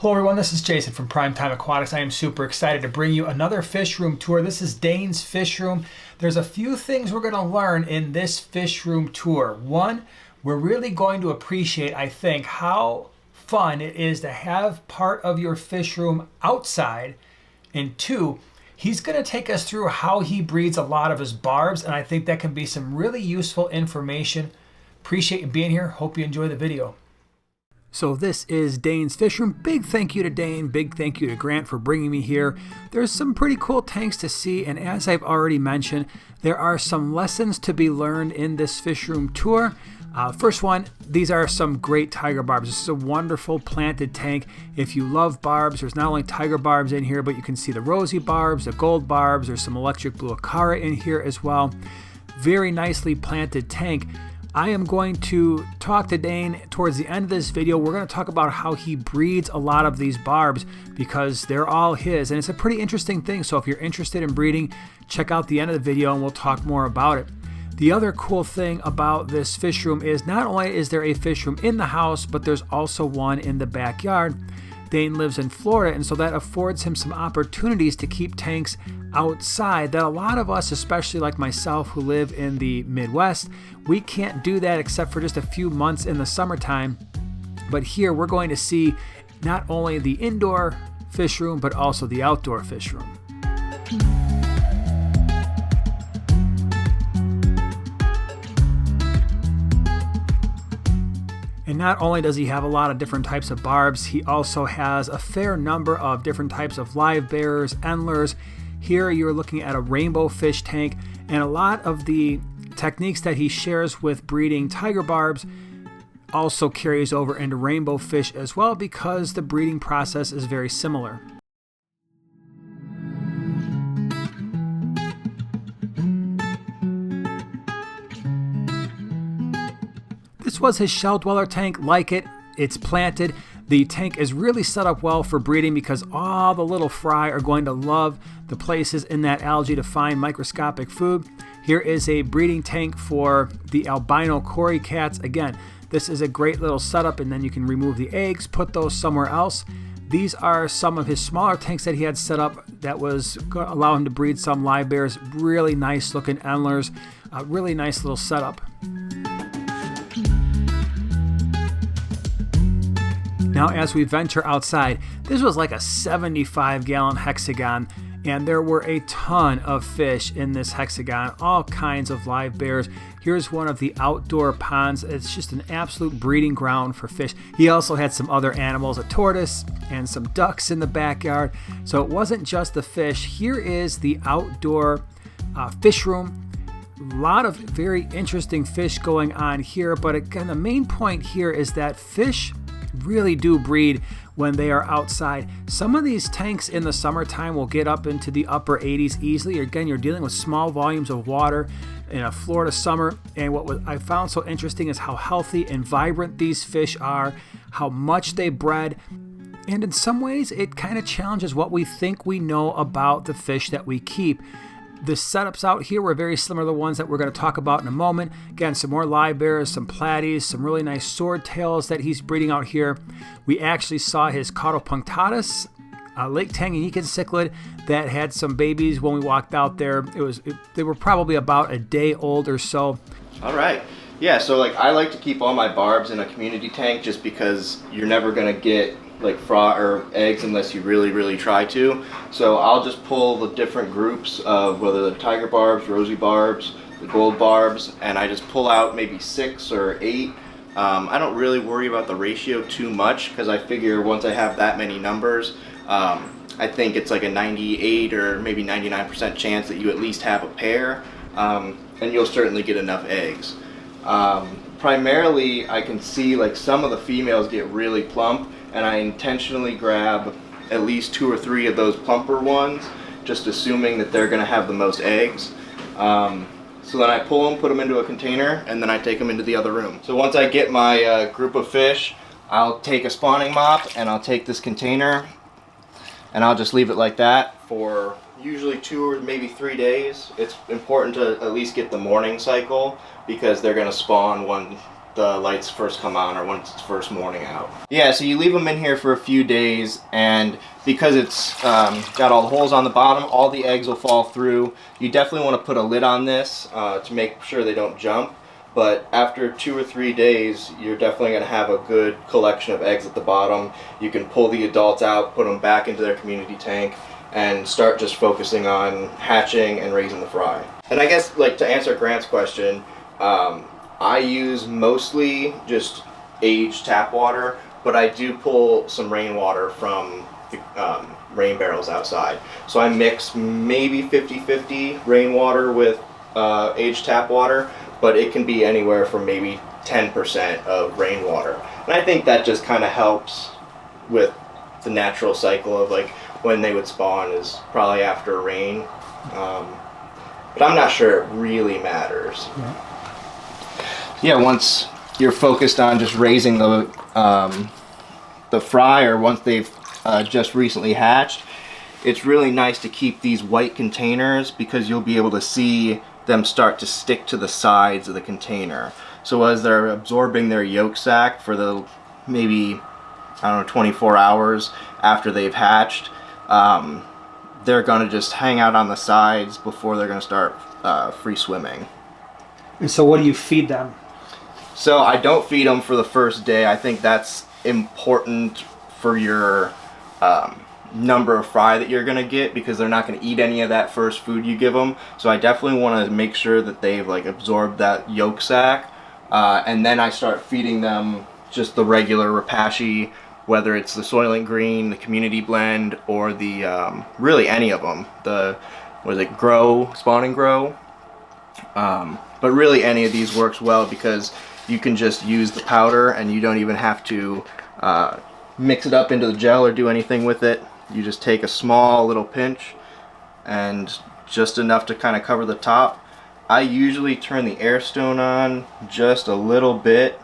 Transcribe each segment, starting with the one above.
Hello everyone, this is Jason from Primetime Aquatics. I am super excited to bring you another fish room tour. This is Dane's fish room. There's a few things we're going to learn in this fish room tour. One, we're really going to appreciate, I think, how fun it is to have part of your fish room outside. And two, he's going to take us through how he breeds a lot of his barbs, and I think that can be some really useful information. Appreciate you being here. Hope you enjoy the video. So this is Dane's fish room. Big thank you to Dane, big thank you to Grant for bringing me here. There's some pretty cool tanks to see, and as I've already mentioned, there are some lessons to be learned in this fish room tour. First one, these are some great tiger barbs. This is a wonderful planted tank. If you love barbs, there's not only tiger barbs in here, but you can see the rosy barbs, the gold barbs, there's some electric blue acara in here as well. Very nicely planted tank. I am going to talk to Dane towards the end of this video. We're going to talk about how he breeds a lot of these barbs because they're all his, and it's a pretty interesting thing. So if you're interested in breeding, check out the end of the video and we'll talk more about it. The other cool thing about this fish room is not only is there a fish room in the house, but there's also one in the backyard. Dane lives in Florida, and so that affords him some opportunities to keep tanks outside that a lot of us, especially like myself who live in the Midwest, we can't do that except for just a few months in the summertime. But here we're going to see not only the indoor fish room, but also the outdoor fish room. And not only does he have a lot of different types of barbs, he also has a fair number of different types of live bearers, endlers. Here you're looking at a rainbow fish tank, and a lot of the techniques that he shares with breeding tiger barbs also carries over into rainbow fish as well because the breeding process is very similar. This was his shell dweller tank. Like it, it's planted. The tank is really set up well for breeding because all the little fry are going to love the places in that algae to find microscopic food. Here is a breeding tank for the albino cory cats. Again, this is a great little setup, and then you can remove the eggs, put those somewhere else. These are some of his smaller tanks that he had set up that was going to allow him to breed some live bears. Really nice looking endlers. Really nice little setup. Now as we venture outside, this was like a 75-gallon hexagon, and there were a ton of fish in this hexagon, all kinds of live bears. Here's one of the outdoor ponds. It's just an absolute breeding ground for fish. He also had some other animals, a tortoise and some ducks in the backyard. So it wasn't just the fish. Here is the outdoor fish room. A lot of very interesting fish going on here, but again, the main point here is that fish really do breed when they are outside. Some of these tanks in the summertime will get up into the upper 80s easily. Again, you're dealing with small volumes of water in a Florida summer, and what I found so interesting is how healthy and vibrant these fish are, how much they bred, and in some ways it kind of challenges what we think we know about the fish that we keep. The setups out here were very similar to the ones that we're going to talk about in a moment. Again, some more live bears, some platies, some really nice swordtails that he's breeding out here. We actually saw his caudopunctatus, Lake Tanganyika cichlid that had some babies when we walked out there. They were probably about a day old or so. All right. Yeah, so I like to keep all my barbs in a community tank just because you're never going to get fry or eggs unless you really try to. So I'll just pull the different groups of whether the tiger barbs, rosy barbs, the gold barbs, and I just pull out maybe 6 or 8. I don't really worry about the ratio too much because I figure once I have that many numbers, I think it's like a 98 or maybe 99% chance that you at least have a pair, and you'll certainly get enough eggs. Primarily I can see some of the females get really plump, and I intentionally grab at least 2 or 3 of those plumper ones, just assuming that they're going to have the most eggs. So then I pull them, put them into a container, and then I take them into the other room. So once I get my group of fish, I'll take a spawning mop and I'll take this container and I'll just leave it like that for usually 2 or maybe 3 days. It's important to at least get the morning cycle because they're going to spawn the lights first come on or when it's first morning out. Yeah, so you leave them in here for a few days, and because it's got all the holes on the bottom, all the eggs will fall through. You definitely want to put a lid on this to make sure they don't jump, but after 2 or 3 days, you're definitely going to have a good collection of eggs at the bottom. You can pull the adults out, put them back into their community tank, and start just focusing on hatching and raising the fry. And I guess, like, to answer Grant's question, I use mostly just aged tap water, but I do pull some rainwater from the rain barrels outside. So I mix maybe 50-50 rainwater with aged tap water, but it can be anywhere from maybe 10% of rainwater. And I think that just kind of helps with the natural cycle of like when they would spawn is probably after rain. But I'm not sure it really matters. Yeah, once you're focused on just raising the fry, or once they've just recently hatched, it's really nice to keep these white containers because you'll be able to see them start to stick to the sides of the container. So as they're absorbing their yolk sac for the maybe, I don't know, 24 hours after they've hatched, they're going to just hang out on the sides before they're going to start free swimming. And so what do you feed them? So I don't feed them for the first day. I think that's important for your number of fry that you're going to get, because they're not going to eat any of that first food you give them. So I definitely want to make sure that they've like absorbed that yolk sac, and then I start feeding them just the regular Repashy, whether it's the Soylent Green, the Community Blend, or the really any of them. The Grow, Spawn and Grow. But really any of these works well because you can just use the powder and you don't even have to mix it up into the gel or do anything with it. You just take a small little pinch and just enough to kind of cover the top. I usually turn the air stone on just a little bit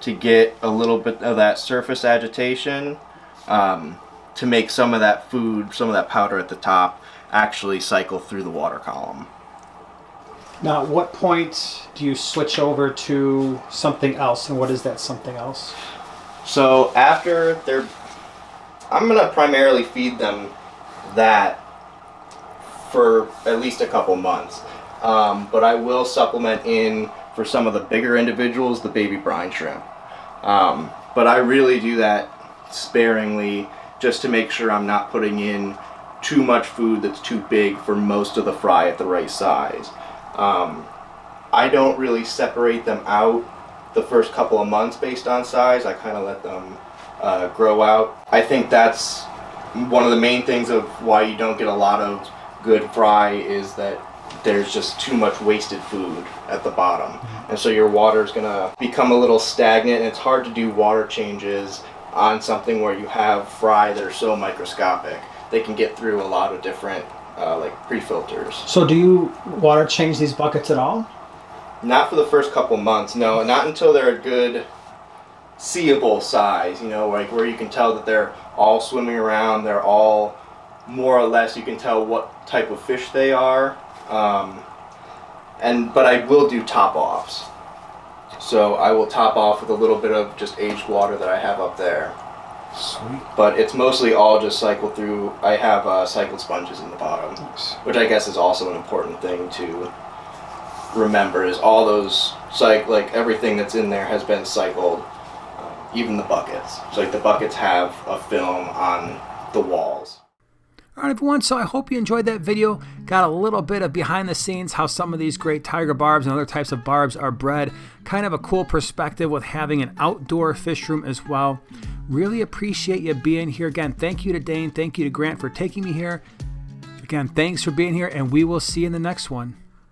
to get a little bit of that surface agitation, to make some of that food, some of that powder at the top actually cycle through the water column. Now, at what point do you switch over to something else, and what is that something else? So after they're, I'm going to primarily feed them that for at least a couple months. But I will supplement in, for some of the bigger individuals, the baby brine shrimp. But I really do that sparingly just to make sure I'm not putting in too much food that's too big for most of the fry at the right size. I don't really separate them out the first couple of months based on size. I kind of let them grow out. I think that's one of the main things of why you don't get a lot of good fry, is that there's just too much wasted food at the bottom. And so your water is going to become a little stagnant, and it's hard to do water changes on something where you have fry that are so microscopic. They can get through a lot of different like pre-filters. So do you water change these buckets at all? Not for the first couple months, no. Not until they're a good seeable size, you know, like where you can tell that they're all swimming around, they're all more or less, you can tell what type of fish they are. But I will do top offs. So I will top off with a little bit of just aged water that I have up there. Sweet. But it's mostly all just cycled through. I have cycled sponges in the bottom, Nice. which I guess is also an important thing to remember, is all those, like everything that's in there has been cycled, even the buckets. So like the buckets have a film on the walls. All right, everyone, so I hope you enjoyed that video. Got a little bit of behind the scenes, how some of these great tiger barbs and other types of barbs are bred. Kind of a cool perspective with having an outdoor fish room as well. Really appreciate you being here. Again, thank you to Dane. Thank you to Grant for taking me here. Again, thanks for being here, and we will see you in the next one.